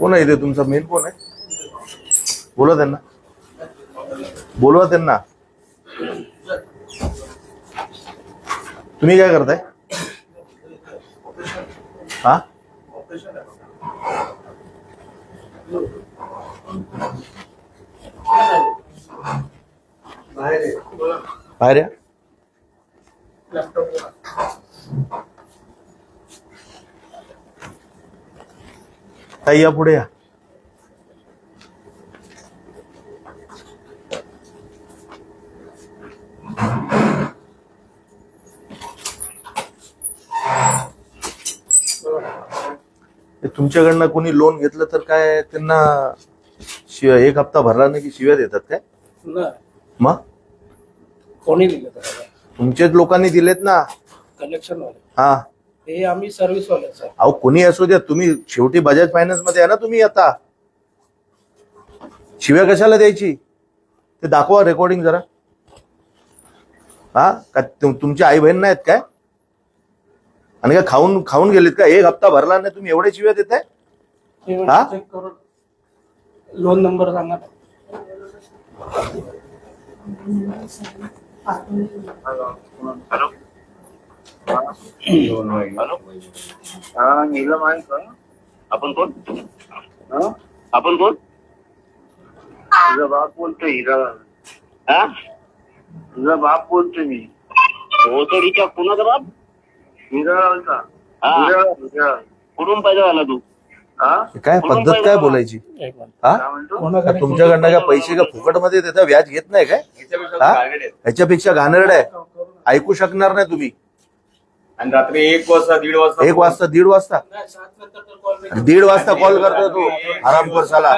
कोण आहे ते तुमचा मेन कोण आहे? बोलवा त्यांना, बोलवा त्यांना. तुम्ही काय करताय? हा बाहेर या. ताई या पुढे या. तुमच्याकडनं कोणी लोन घेतलं तर काय त्यांना एक हप्ता भरला नाही की शिव्या देतात काय? मग कोणी दिलं? तुमच्याच लोकांनी दिलेत ना कलेक्शन वाले. हा ते आम्ही सर्व्हिस वाले सर. अहो कोणी असू द्या, तुम्ही शेवटी बजाज फायनान्स मध्ये आहे ना तुम्ही. आता शिव्या कशाला द्यायची? ते दाखवा रेकॉर्डिंग जरा. हा का तुमची आई बहीण नाहीत काय? आणि काय खाऊन खाऊन गेलेत का? एक हप्ता भरला नाही तुम्ही एवढे शिव्या देताय? हा चेक करून लोन नंबर सांगा. हा नीलम आहे का? आपण कोण? आपण कोण? तुझा बाप बोलतोय हिरा. हा तुझा बाप बोलतोय मी. हो तर हिच्या कुणाचा बाप? हिराळचा. कुठून पैदा झाला तू? काय पद्धत काय बोलायची? हा तुमच्याकडनं काय पैसे का फुकट मध्ये देता? व्याज घेत नाही काय? ह्याच्यापेक्षा घाणेरडं आहे. ऐकू शकणार नाही तुम्ही. आणि रात्री 1 वाजता 1:30 वाजता 1 वाजता 1:30 वाजता 1:30 वाजता कॉल करतो तू हरामखोर साला.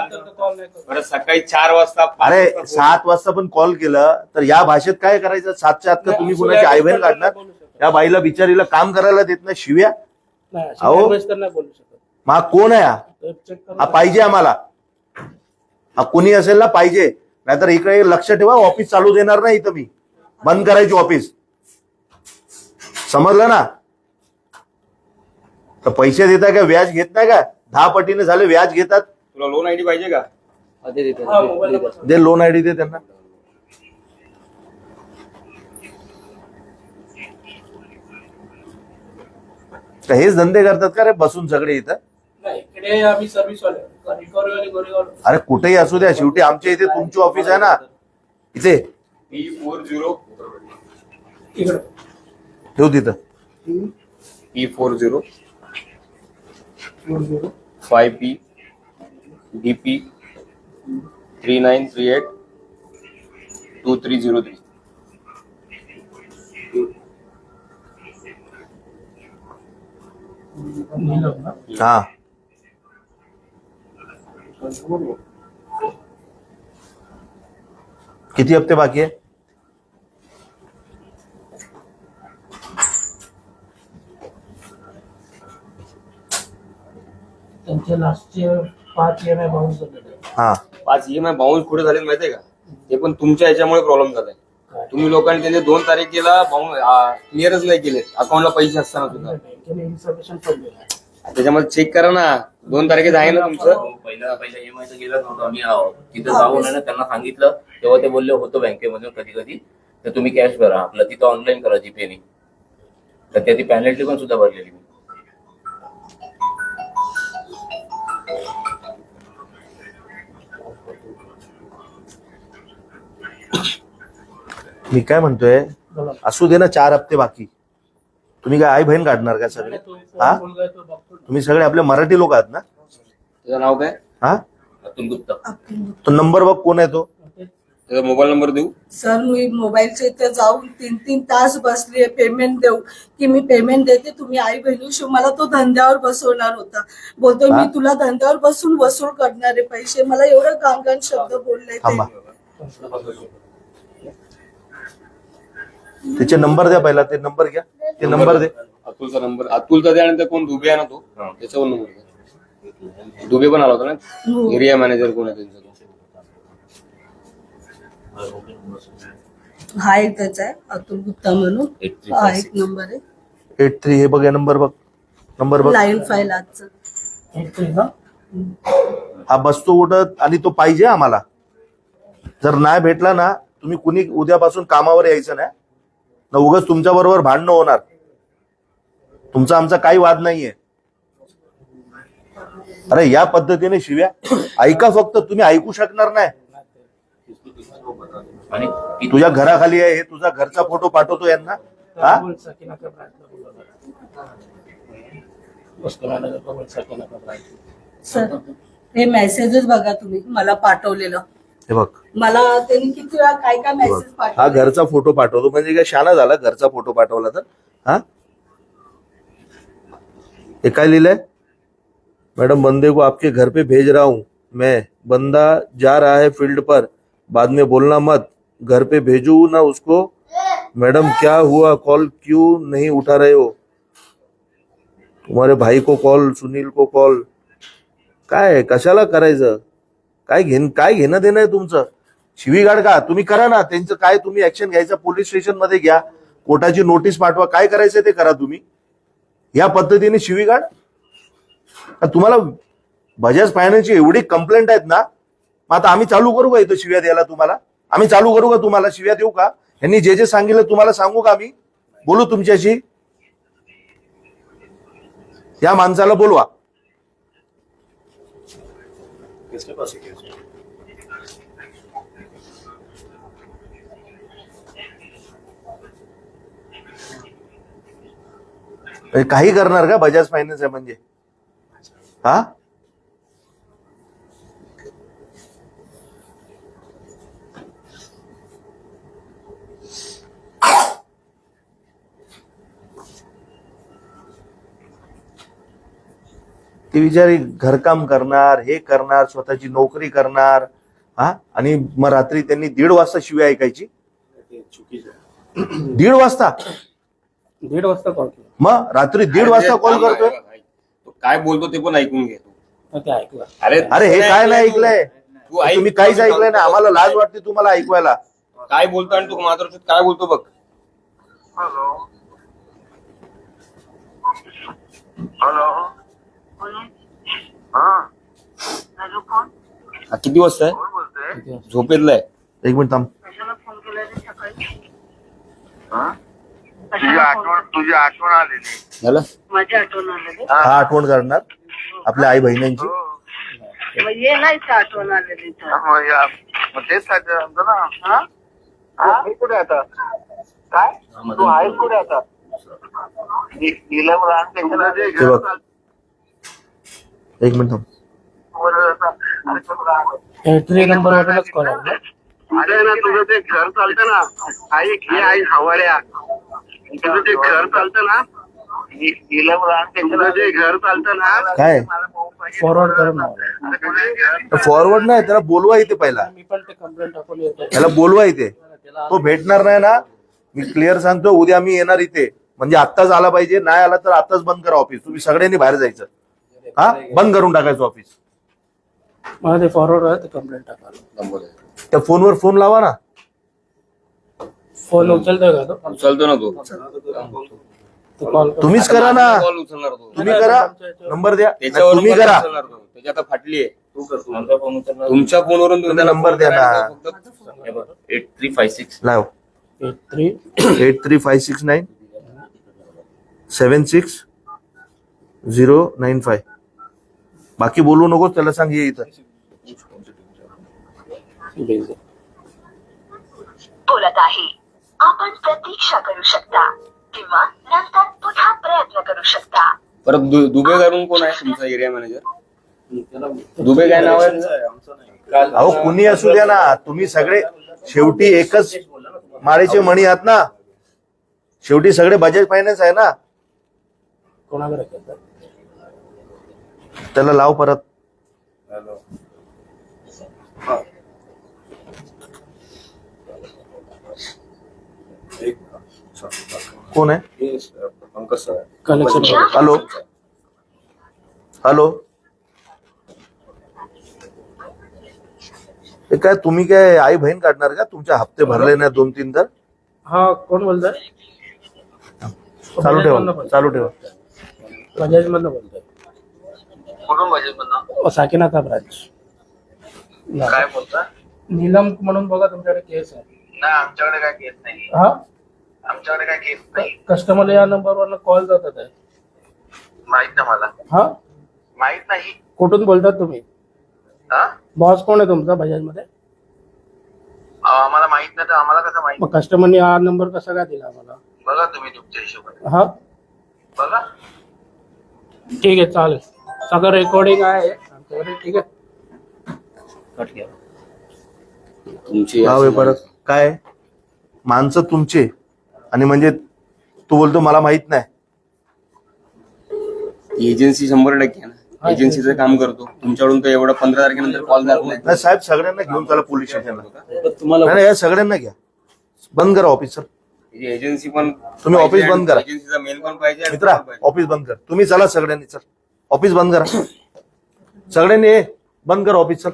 बरं सकाळी 4 वाजता. अरे 7 वाजता पण कॉल केलं तर या भाषेत काय करायचं? 7च्या आत का तुम्ही कुणाची आई बहीण काढणार? त्या बाईला बिचारीला काम करायला देत नाही, शिव्या. अहो मग कोण आहे हा? हा पाहिजे आम्हाला. हा कोणी असेल ना पाहिजे. नाहीतर इकडे लक्ष ठेवा, ऑफिस चालू देणार नाही इथं मी. बंद करायची ऑफिस, समजलं ना? तर पैसे देताय का? व्याज घेत नाही का? 10 पटीने झाले व्याज घेतात. तुला लोन आयडी पाहिजे का? दे लोन आयडी दे त्यांना. तर हेच धंदे करतात का रे बसून सगळे इथं? इकडे आम्ही सर्व्हिस वाले. रिकव्हरी वाले गोरेगाव. अरे कुठेही असू द्या, शेवटी आमच्या इथे तुमची ऑफिस आहे ना. इथे P40 इकडे ठेव तिथं. P40 5P DP 3938 2303. हा किती हप्ते बाकी आहे? त्यांचे लास्टचे 5 EMI बाउन्स झालेले. हा 5 EMI बाउन्स कुठे झाले माहितीये का? ते पण तुमच्या याच्यामुळे प्रॉब्लेम झालाय. तुम्ही लोकांनी त्यांचे 2 तारखेला क्लिअरच नाही केले अकाउंटला पैसे असताना सुद्धा. बँकेने इन्फॉर्मेशन पडलेलं आहे. त्याच्यामध्ये चेक करा ना. 2 तारखेचं आहे ना तुमचं? पहिला EMI गेला नव्हतं. आम्ही तिथं जाऊन आहे ना त्यांना सांगितलं, तेव्हा ते बोलले होतं बँकेमधून कधी कधी तर तुम्ही कॅश भरा, आपलं तिथं ऑनलाईन करा जीपेनी. तर त्याची पॅनल्टी पण सुद्धा भरलेली मी. मी काय म्हणतोय, असू दे ना 4 हप्ते बाकी. तुम्ही काय आई बहीण काढणार का सगळे? हा तुम्ही सगळे आपले मराठी लोक आहात ना? त्याचं नाव काय? हा अतुल गुप्ता. तो नंबर बघ कोण आहे तो. त्याचा मोबाईल नंबर देऊ? सर मी मोबाईलच्या इथे जाऊन 3-3 तास बसलीये. पेमेंट देऊ की मी पेमेंट देते, तुम्ही आई बहिणीशी. मला तो धंद्यावर बसवणार होता. बोलतोय मी तुला धंद्यावर बसून वसूल करणारे पैसे. मला एवढं गांगण शब्द बोलले. थांबा, त्याचे नंबर द्या पहिला. ते नंबर घ्या, ते नंबर दे. अतुलचा नंबर. अतुलचा द्या. आणि कोण दुबे आहे ना तो, त्याच्यावर नंबर द्या. दुबे पण आला होता ना, एरिया मॅनेजर कोण आहे त्यांचा? हा एकच आहे अतुल गुप्ता म्हणून. हा एक नंबर आहे 83. हे बघ, या नंबर बघ, नंबर बघ. लाईन फाईल आजचं. हा बसतो उठत आणि तो पाहिजे आम्हाला. जर नाही भेटला ना, तुम्ही कुणी उद्यापासून कामावर यायचं नाही ना, उगाच तुमच्या बरोबर भांडणं होणार. तुमचा आमचा काही वाद नाहीये. अरे या पद्धतीने शिव्या ऐका, फक्त तुम्ही ऐकू शकणार नाही. आणि तुझ्या घराखाली आहे, हे तुझा घरचा फोटो पाठवतो यांना. हा सर हे मेसेजेस बघा तुम्ही मला पाठवलेलं. हे बघ, मला त्यांनी किती वेळा काय काय हे बघ. मेसेज हा पाठवले. घरचा फोटो पाठवतो म्हणजे काय शाना झाला घरचा फोटो पाठवला तर. हा हे काय लिहिलंय? मैडम बंदे को आपके घर पे भेज रहा हूं मैं, बंदा जा रहा है फील्ड पर, बाद में बोलना मत, घर पे भेजू ना उसको. मैडम क्या हुआ, कॉल क्यों नहीं उठा रहे हो? तुम्हारे भाई को कॉल, सुनील को कॉल. काय कशाला करायचं? काय घेणं देणं आहे तुमचं? शिवीगाळ का तुम्ही करा ना. त्यांचं काय तुम्ही ऍक्शन घ्यायचं पोलीस स्टेशन मध्ये घ्या, कोर्टाची नोटीस पाठवा, काय करायचं ते करा तुम्ही. या पद्धतीने शिवीगाळ तुम्हाला बजाज फायनान्सची एवढी कंप्लेंट आहेत ना, मग आता आम्ही चालू करू का इथं शिव्या द्यायला तुम्हाला? आम्ही चालू करू का तुम्हाला शिव्या देऊ का? यांनी जे जे सांगितलं तुम्हाला सांगू का आम्ही? बोलू तुमच्याशी? या माणसाला बोलवा. काही करणार का बजाज फायनान्स आहे म्हणजे? हा ती बिचारी घरकाम करणार, हे करणार, स्वतःची नोकरी करणार. हा आणि मग रात्री त्यांनी 1:30 वाजता शिव्या ऐकायची. 1:30 वाजता? 1:30 वाजता कॉल केला. मग रात्री 1:30 वाजता कॉल करतोय. तो काय बोलतो ते पण ऐकून घे. ते ऐकलं. अरे हे काय नाही ऐकलंय तुम्ही? काहीच ऐकलंय नाही. आम्हाला लाज वाटते तुम्हाला ऐकवायला. काय बोलतो आणि तू मात्र काय बोलतो बघ. हॅलो हॅलो हा किती वाजता आहे? कोण बोलतोय? झोपेतलाय. एक मिनिट थांब. कशाला फोन केला रे सकाळी? हा? तुझी आठवण आलेली. झालं? माझी आठवण आलेली. हा आठवण करणार आपल्या आई बहिणींची. मग ये नाही का आठवण आलेली तर. मग तेच सांगतो ना. हा? मी कुठे आता? काय तू आहेस कुठे आता? नीलम रानडे ते बघ. एक मिनिट थांब. हेल्पलाईन नंबरवरूनच कॉल आला. अरे ना तुझं ते घर चालतं ना, ऐक हे आई हवाड्या, तुझं ते घर चालतं ना, नीलम रानडे तुझं जे घर चालतं ना, काय फॉरवर्ड करून फॉरवर्ड नाही, त्याला बोलवा इथे पहिला. मी पण ते कंप्लेंट टाकून येतो. त्याला बोलवा इथे. तो भेटणार नाही ना, मी क्लिअर सांगतो. उद्या मी येणार इथे, म्हणजे आत्ताच आला पाहिजे. नाही आला तर आत्ताच बंद करा ऑफिस. तुम्ही सगळ्यांनी बाहेर जायचं. हा बंद करून टाकायचं ऑफिस. मला ते फॉरवर्ड आहे ते कंप्लेंट टाकायला. त्या फोनवर फोन लावा ना. फोन उचलतोय का तो? उचलतो ना तो कॉल तुम्हीच करा ना. कॉल उचलणार तो. तुम्ही करा, नंबर द्या. त्याच्यावरून तुम्ही पण करा. उचलणार तो. त्याची आता फाटली आहे. आमचा फोन उचलणार. तुमच्या फोनवरून तुम्ही त्याला नंबर फोन द्या ना. करायचा फक्त. हे बघ, 8356. लाव 8356 76095. बाकी बोलू नको. त्याला सांग ये इथं. बोलत आहे. आपण प्रतीक्षा करू शकता किंवा नंतर पुन्हा प्रयत्न करू शकता. परत दुबे करून कोण आहे तुमचा एरिया मॅनेजर? दुबे काय नाव आहे? अहो कुणी असू द्या ना, तुम्ही सगळे शेवटी एकच माळेचे मणी आहात ना. शेवटी सगळे बजाज फायनान्स आहे ना. कोणाकडे करतात? त्याला लाव परत. कोण आहे? Connection hello hello. हे काय तुम्ही काय आई बहीण काढणार का? तुमचे हप्ते भरले नाही 2-3 तर. हा कोण बोलतोय? चालू ठेवा, चालू ठेवा. बजाज मधनं बोलतोय. कुठून भाजपमधनं साकीनाथा ब्रांच. काय बोलता? नीलम म्हणून बघा तुमच्याकडे केस आहे. नाही आमच्याकडे काय केस नाही. हा, आमच्याकडे काय केस नाही. कस्टमरला या नंबरवर कॉल जातात आहे. माहित नाही मला. हा, माहित नाही. कुठून बोलतात तुम्ही? हा? बॉस कोण आहे तुमचा बजाज मध्ये? आम्हाला माहित नाही तर आम्हाला कसं माहित? मग कस्टमरने हा नंबर कसा काय दिला आम्हाला? बघा तुम्ही तुमच्या हिशोबाने हा, बघा. ठीक आहे, चालेल. सगळं रेकॉर्डिंग आहे आमच्याकडे. ठीक आहे, कट केला. तुमची भाव आहे परत काय माणसं तुमचे आणि म्हणजे तू बोलतो मला माहित नाही. एजन्सी 100% आहे ना, एजन्सीचं काम करतो. तुमच्याकडून तर एवढं 15 तारखेनंतर कॉल जात नाही. नाही साहेब सगळ्यांना घेऊन चला पोलीस स्टेशनला. तुम्हाला नाही या सगळ्यांना घ्या. बंद करा ऑफिस सर. एजन्सी पण तुम्ही ऑफिस बंद करा. एजन्सीचा मेल पण पाहिजे आणि मित्रा पण पाहिजे. ऑफिस बंद कर. तुम्ही चला सगळ्यांनी चल ऑफिस बंद करा. सगळ्यांनी बंद करा ऑफिस चल.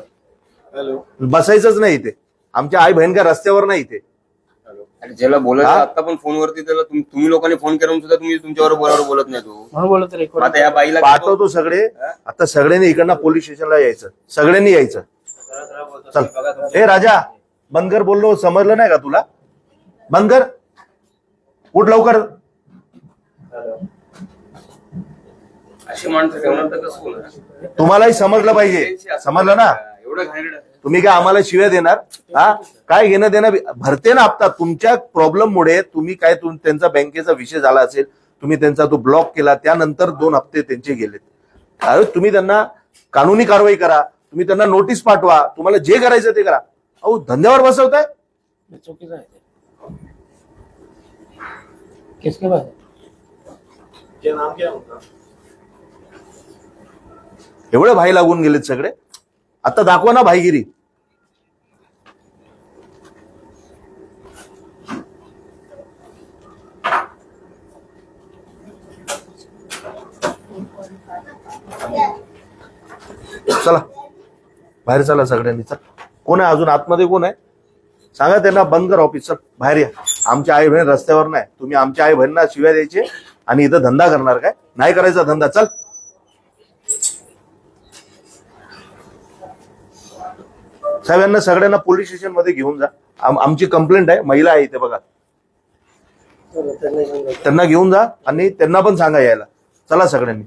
बसायचंच नाही इथे. आमच्या आई बहीण का रस्त्यावर नाही इथे. आणि ज्याला बोलायचं हा? आता पण फोनवरती त्याला तुम्ही लोकांनी फोन करून सुद्धा तुम्ही तुमच्यावर बरोबर बोलत नाही तो. म्हणून बोलत मग रेकॉर्ड. आता या बाईला पाठवतो सगळे. आता सगळ्यांनी इकडनं पोलीस स्टेशनला यायचं. सगळ्यांनी यायचं. चल ए राजा बंद कर बोललो. समजलं नाही का तुला? बंद कर. उठ लवकर. अशी माणसं ठेवणार तर कसं होणार? तुम्हालाही समजलं पाहिजे. समजलं ना? एवढं घाणेरडं. तुम्ही काय आम्हाला शिव्या देणार? हा काय घेणं देणं भरते ना हप्ता. तुमच्या प्रॉब्लेम मुळे तुम्ही काय त्यांचा बँकेचा विषय झाला असेल, तुम्ही त्यांचा तो ब्लॉक केला, त्यानंतर 2 हप्ते त्यांचे गेलेत. अरे तुम्ही त्यांना कानूनी कारवाई करा. तुम्ही त्यांना नोटीस पाठवा. तुम्हाला जे करायचं ते करा. अहो धंद्यावर बसवताय. चुकीचं आहे ते. किसके पास है? एवढे भाई लागून गेलेत सगळे. आता दाखवा ना भाईगिरी. चला बाहेर चला सगळ्यांनी. चल कोण आहे अजून आतमध्ये? कोण आहे सांगा त्यांना. बंद कर ऑफिस. चल बाहेर या. आमच्या आई बहीण रस्त्यावर नाही. तुम्ही आमच्या आई बहिणींना शिव्या द्यायचे आणि इथं धंदा करणार काय? नाही करायचा धंदा. चल साहेब यांना सगळ्यांना पोलीस स्टेशन मध्ये घेऊन जा. आमची कंप्लेंट आहे. महिला आहे इथे बघा. त्यांना घेऊन जा आणि त्यांना पण सांगा यायला. चला सगळ्यांनी.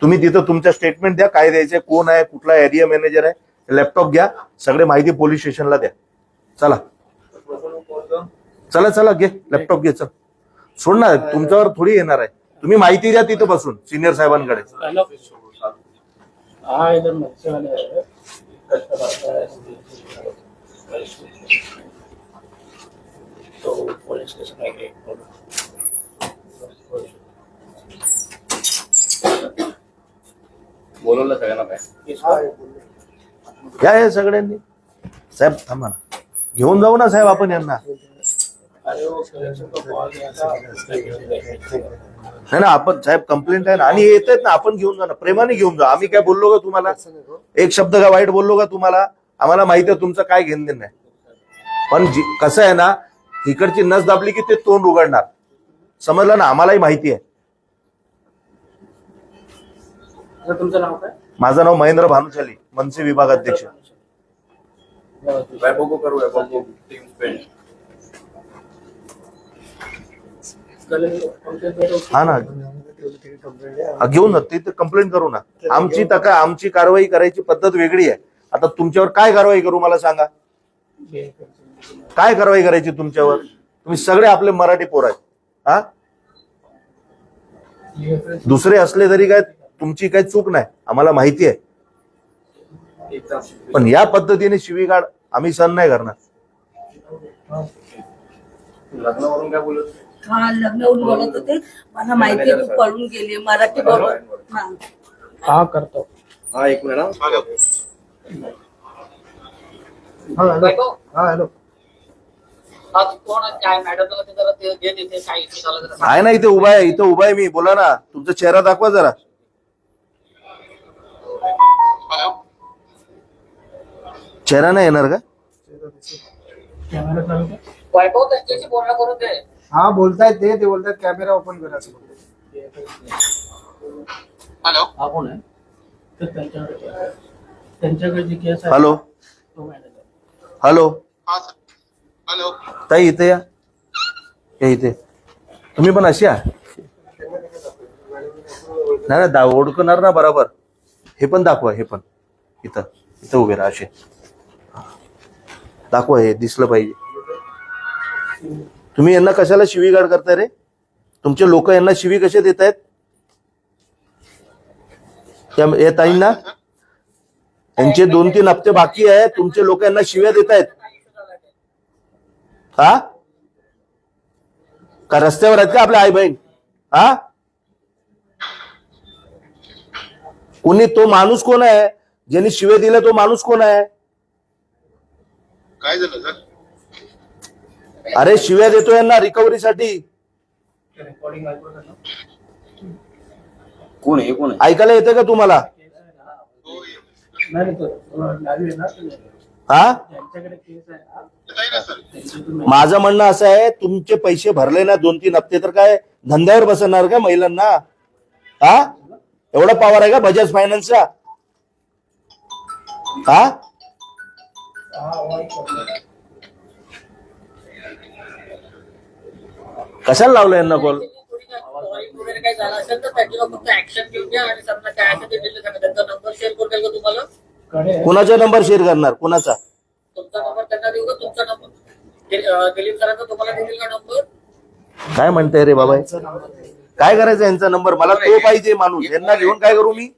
तुम्ही तिथं तुमच्या स्टेटमेंट द्या. काय द्यायचंय, कोण आहे, कुठला एरिया मॅनेजर आहे, लॅपटॉप घ्या. सगळे माहिती पोलीस स्टेशनला द्या. चला चला चला घे लॅपटॉप घे. चल सोड ना. तुमच्यावर थोडी येणार आहे. तुम्ही माहिती द्या तिथं बसून सिनियर साहेबांकडे. हाँ इधर मच्छी वाले है. तो पुलिस स्टेशन आहे. बोलवलं सगळ्यांना काय? या सगळ्यांनी. साहेब थांबा ना. घेऊन जाऊ ना साहेब आपण यांना. अरे वो कलेक्शन को कॉल किया था. नाही ना आपण साहेब कंप्लेंट आहे ना आणि येत आहेत ना. आपण घेऊन जा ना. प्रेमाने घेऊन जा. आम्ही काय बोललो का तुम्हाला? एक शब्द का वाईट बोललो का तुम्हाला? आम्हाला माहिती आहे तुमचं काय घेणं देणं नाही. पण कसं आहे ना, इकडची नस दाबली की ते तोंड उघडणार. समजलं ना? आम्हालाही माहिती आहे. तुमचं नाव काय? माझं नाव महेंद्र भानुशाली, मनसे विभाग अध्यक्ष. वैभव को करू. वैभव टीम स्पेंड. हा ना घेऊन जा. तिथे कंप्लेंट करू ना. आमची कारवाई करायची पद्धत वेगळी आहे. आता तुमच्यावर काय कारवाई करू मला सांगा? काय कारवाई करायची तुमच्यावर? तुम्ही सगळे आपले मराठी पोर आहेत. हा दुसरे असले तरी काय तुमची काही चूक नाही. आम्हाला माहिती आहे. पण या पद्धतीने शिवीगाळ आम्ही सहन नाही करणार. लग्नावरून काय बोलत? हा लग्नावरून बोलत होते. मला माहिती आहे तू पळून गेली. मराठी बरोबर. हा करतो. हा एक मिनिट. हा हॅलो. आहे ना इथे उभा आहे. इथं उभा आहे मी. बोला ना. तुमचा चेहरा दाखवा जरा. चेहरा नाही येणार का? कॅमेरा चालू कर. वैभव त्यांच्याशी बोलणं करून दे. हा बोलतायत ते बोलतात कॅमेरा ओपन करा. हॅलो हा कोण आहे? तर त्यांच्याकडे जी केस आहे हॅलो तो मॅनेजर. हॅलो हॅलो ताई इथे या इथे तुम्ही पण अशी या नाही ओळखणार ना बरोबर. हे पण दाखवा, हे पण इथं इथं उभे राहा असे दाखवा, हे दिसलं पाहिजे. तुम्ही यांना कशाला शिवीगाळ करताय रे? तुमचे लोक यांना शिवी कसे देत आहेत या ताईंना? यांचे 2-3 हप्ते बाकी आहे, तुमचे लोक यांना शिव्या देत आहेत हा? का रस्त्यावर आहेत का आपल्या आई बहीण? हा, कोणी तो माणूस कोण आहे ज्यांनी शिवे दिले? तो माणूस कोण आहे? काय झालं सर? अरे शिव्या देतो यांना रिकव्हरीसाठी. रेकॉर्डिंग ऐकू ना. कोण आहे? कोण आहे? ऐकायला येतं का तुम्हाला? नाही तो लाईव्ह आहे ना हा, त्यांच्याकडे केस आहे ना, नाही ना सर. त्यांच्याकडून माझं म्हणणं असं आहे, तुमचे पैसे भरले ना 2-3 हप्ते, तर काय धंद्यावर बसणार का महिलांना? हा, एवढा पॉवर आहे का बजाज फायनान्सचा? हा, कशाला लावलं यांना कॉल? वगैरे काय झालं असेल तर त्याच्यावर फक्त ऍक्शन घेऊन घ्या आणि समजा काय असेल ते दिलं सांगा. त्यांचा नंबर शेअर करून द्याल का तुम्हाला? कडे कोणाचा नंबर शेअर करणार? कोणाचा? तुमचा नंबर त्यांना देऊ का? तुमचा नंबर दिलीप सरांचा तुम्हाला देतील का नंबर? काय म्हणताय रे बाबा? काय करायचं यांचा नंबर? मला तो पाहिजे माणूस. यांना घेऊन काय करू मी?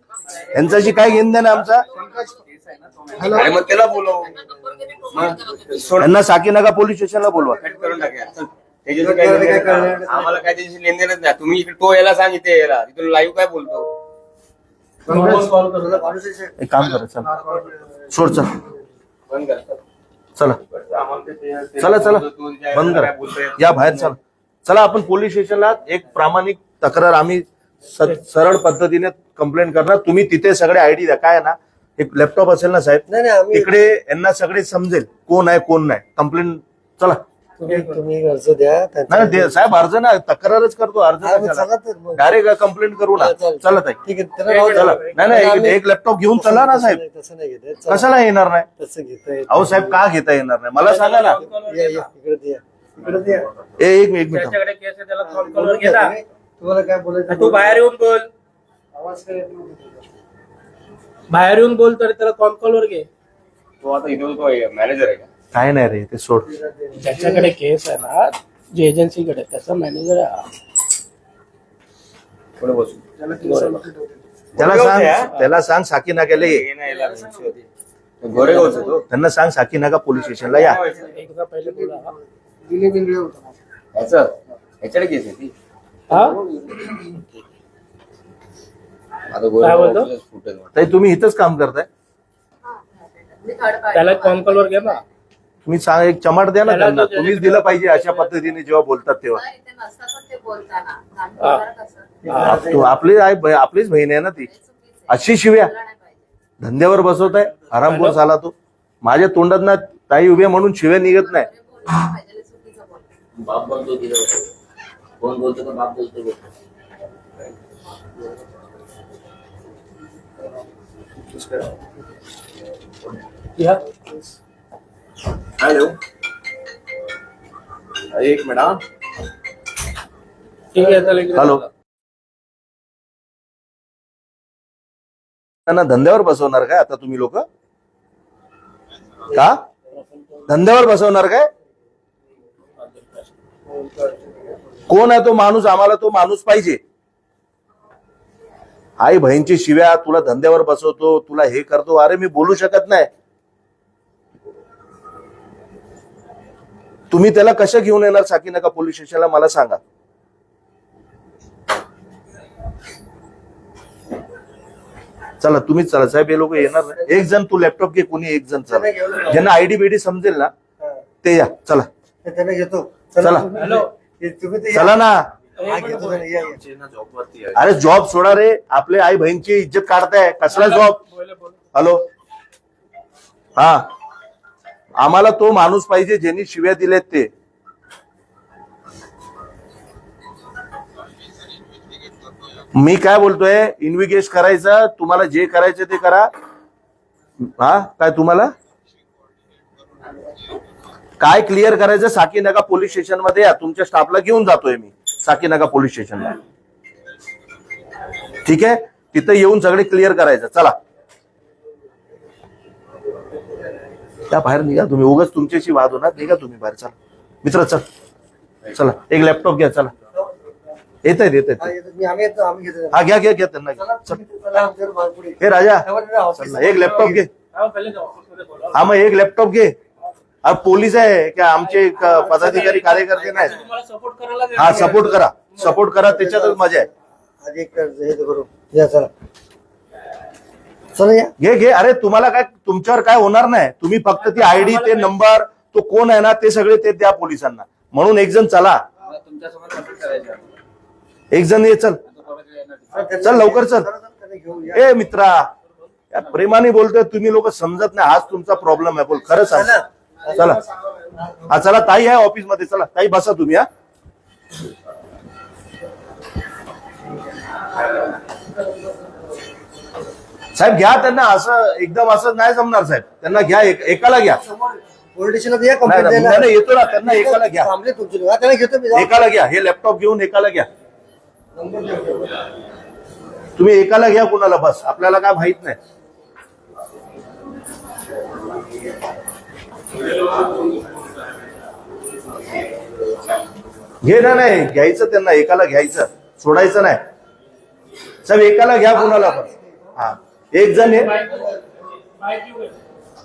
यांच्याशी काय घेऊन द्या ना आमचा? अरे मग त्याला बोलव. नंबर कधी provide करा तुम्ही? यांना साकीनाका पोलीस स्टेशनला बोलवा. कट करून टाकूया. चल. त्याच्याशी काही लेणं देणं नाही. आम्हाला काय त्याच्याशी लेनदेनच नाही. तुम्ही इकडे तो याला सांग, इथे याला तिथून लाईव्ह काय बोलतो. कॉल करू. एक काम करा, चल सोड, चल बंद कर. चला चला चला बंद करा, या बाहेर. चला चला आपण पोलीस स्टेशनला एक प्रामाणिक तक्रार आम्ही सरळ पद्धतीने कंप्लेंट करणार. तुम्ही तिथे सगळे आयडी द्या. काय आहे ना, एक लॅपटॉप असेल ना साहेब, इकडे यांना सगळे समजेल कोण आहे कोण नाही. कंप्लेंट चला. तुम्ही अर्ज द्या. नाही नाही, साहेब अर्ज ना, तक्रारच करतो. अर्ज डायरेक्ट कंप्लेंट करू ना. चला ताई, ठीक चला. नाही नाही, एक लॅपटॉप घेऊन चला ना साहेब. तसं नाही घेत. कशाला येणार नाही? तसं घेता येत. अहो साहेब, का घेता येणार नाही मला सांगा ना. इकडे द्या. इकडे द्या. एक मिनिट. त्याच्याकडे केस आहे त्याला कॉल करून घे ना. तुम्हाला काय बोलायचं? तू बाहेर येऊन बोल. आवाज काय येत नाही. बाहेर येऊन बोल तर त्याला कॉल वर घे. तो आता इथे तो मॅनेजर आहे का? काय नाही रे, ते सोड. ज्याच्याकडे केस आहे ना, जे एजन्सीकडे, त्याचा मॅनेजर आहे हा. पुढे बसू. त्याला सांग साकीनाक्याला ये. हे नाही याला भीती होती. तो गोरेगावचा तो. त्यांना सांग साकीनाका पोलीस स्टेशनला या. एकदा पहिले बोला हा. ह्याच्याकडे केस आहे ती. हा? आता गोरेगाव फुटेल. ताई तुम्ही इथंच काम करताय? त्याला कॉल वर घ्या ना. तुम्ही सांग, एक चमाट द्या ना त्यांना. तुम्हीच दिलं पाहिजे अशा पद्धतीने जेव्हा बोलतात तेव्हा. आपलीच बहीण आहे ना ती. अशी शिव्या धंद्यावर बसवताय, आरामखोर झाला तो. माझ्या तोंडात ना ताई उभे म्हणून शिव्या निघत नाही. बाप बोलतो तिला, कोण बोलतो का बाप बोलतो? या. हॅलो, एक मिनिट. ठीक आहे चालेल. हॅलो. त्यांना धंद्यावर बसवणार काय आता तुम्ही लोक? का धंद्यावर बसवणार काय? कोण आहे तो माणूस? आम्हाला तो माणूस पाहिजे. आई बहीणची शिव्या, तुला धंद्यावर बसवतो, तुला हे करतो. अरे मी बोलू शकत नाही. तुम्ही त्याला कसं घेऊन येणार साकीनाका पोलीस स्टेशनला मला सांगा. चला तुम्हीच चला साहेब, हे लोक येणार नाही. एक जण तू लॅपटॉप घे, कोणी एक जण चला. ज्यांना आयडी बीडी समजेल ना ते या. चला त्याला घेतो. चला. हॅलो. चला ना. घेतो. अरे जॉब सोडा रे, आपले आई बहीणची इज्जत काढताय. कसला जॉब? हॅलो. हा, आम्हाला तो माणूस पाहिजे ज्यांनी शिव्या दिलेत ते. मी काय बोलतोय, इन्व्हेस्टिगेशन करायचं, तुम्हाला जे करायचं ते करा. हा काय तुम्हाला काय क्लिअर करायचं, साकीनाका पोलीस स्टेशन मध्ये या. तुमच्या स्टाफला घेऊन जातोय मी साकीनाका पोलीस स्टेशनला. ठीक आहे, तिथं येऊन सगळे क्लिअर करायचं. चला त्या बाहेर निघा तुम्ही, उगाच तुमच्याशी वाद होणार. निघा तुम्ही बाहेर. चला मित्र, चल चला, एक लॅपटॉप घ्या. चला येत आहेत. हा घ्या घ्या घ्या त्यांना घ्या. चल. हे राजा चल, एक लॅपटॉप घे. हा मग एक लॅपटॉप घे. हा पोलीस आहे का आमचे पदाधिकारी कार्यकर्ते नाही. हा सपोर्ट करा, त्याच्यातच मजा आहे. घे. अरे तुम्हाला काय, तुमच्यावर काय होणार नाही. तुम्ही फक्त ती आयडी, ते नंबर, तो कोण आहे ना, ते सगळे ते द्या पोलिसांना. म्हणून एक जण चला, एक जण ये. चल लवकर चल. ए मित्रा, या प्रेमाने बोलतोय, तुम्ही लोक समजत नाही. हाच तुमचा प्रॉब्लेम आहे. बोल खरं सांग. चला हा चला, ताई आहे ऑफिस मध्ये. चला ताई बसा तुम्ही. हा साहेब घ्या त्यांना. असं एकदम असं नाही जमणार साहेब. त्यांना घ्या, एकाला घ्या. पोलीस नाही, येतो ना, त्यांना एकाला घ्या. एकाला घ्या. हे लॅपटॉप घेऊन एकाला घ्या. तुम्ही एकाला घ्या कुणाला, बस. आपल्याला काय माहित नाही. घे ना. नाही घ्यायचं त्यांना, एकाला घ्यायचं, सोडायचं नाही. साहेब एकाला घ्या कुणाला पण. हा एक जण आहे.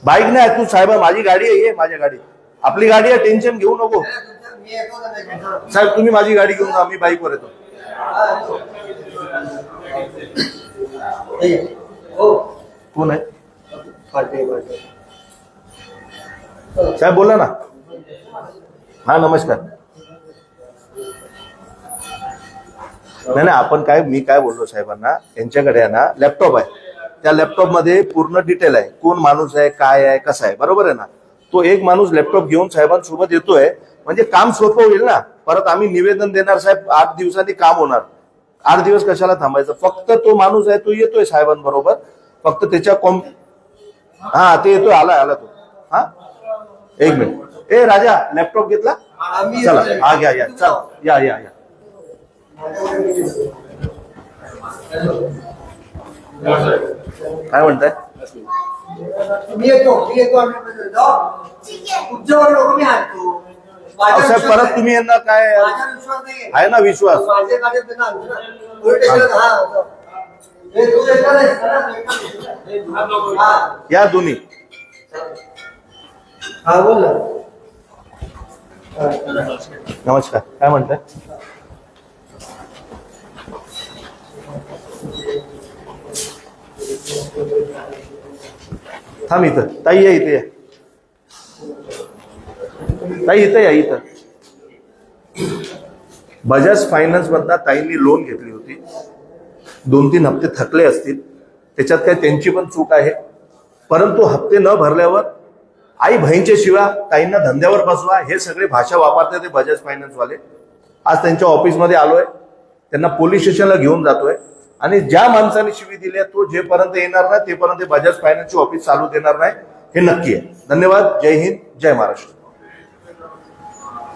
बाईक नाही तू साहेब, माझी गाडी आहे. ये माझ्या गाडी, आपली गाडी आहे. टेन्शन घेऊ नको साहेब. तुम्ही माझी गाडी घेऊन जा, मी बाईकवर येतो. कोण आहे साहेब, बोला ना. हा नमस्कार. नाही आपण काय, मी काय बोललो साहेबांना, यांच्याकडे आहे ना लॅपटॉप आहे. त्या लॅपटॉप मध्ये पूर्ण डिटेल आहे, कोण माणूस आहे, काय आहे, कसा आहे. बरोबर आहे ना. तो एक माणूस लॅपटॉप घेऊन साहेबांसोबत येतोय, म्हणजे काम सोपं होईल ना. परत आम्ही निवेदन देणार साहेब, 8 दिवसांनी काम होणार. 8 दिवस कशाला थांबायचं. फक्त तो माणूस आहे, तो येतोय साहेबांबरोबर. फक्त त्याच्या हा ते येतोय. आला तो. हा एक मिनिट. ए राजा, लॅपटॉप घेतला. चला हा घ्या. चल या. काय म्हणताय. साहेब परत तुम्ही यांना काय आहे ना विश्वास. या दोन्ही. नमस्कार. काय म्हणताय. थांब इथं. ताई या इथे. ताई इथं या. इथं बजाज फायनान्स मधनं ताईंनी लोन घेतली होती. 2-3 हप्ते थकले असतील, त्याच्यात काय त्यांची पण चूक आहे. परंतु हप्ते न भरल्यावर आई बहिणीच्या शिवाय ताईंना धंद्यावर बसवा, हे सगळे भाषा वापरते ते बजाज फायनान्स वाले. आज त्यांच्या ऑफिसमध्ये आलोय, त्यांना पोलीस स्टेशनला घेऊन जातोय. आणि ज्या माणसाने शिवी दिली तो जेपर्यंत येणार नाही तेपर्यंत बजाज फायनान्सची ऑफिस चालू देणार नाही, हे नक्की आहे. धन्यवाद. जय हिंद, जय महाराष्ट्र.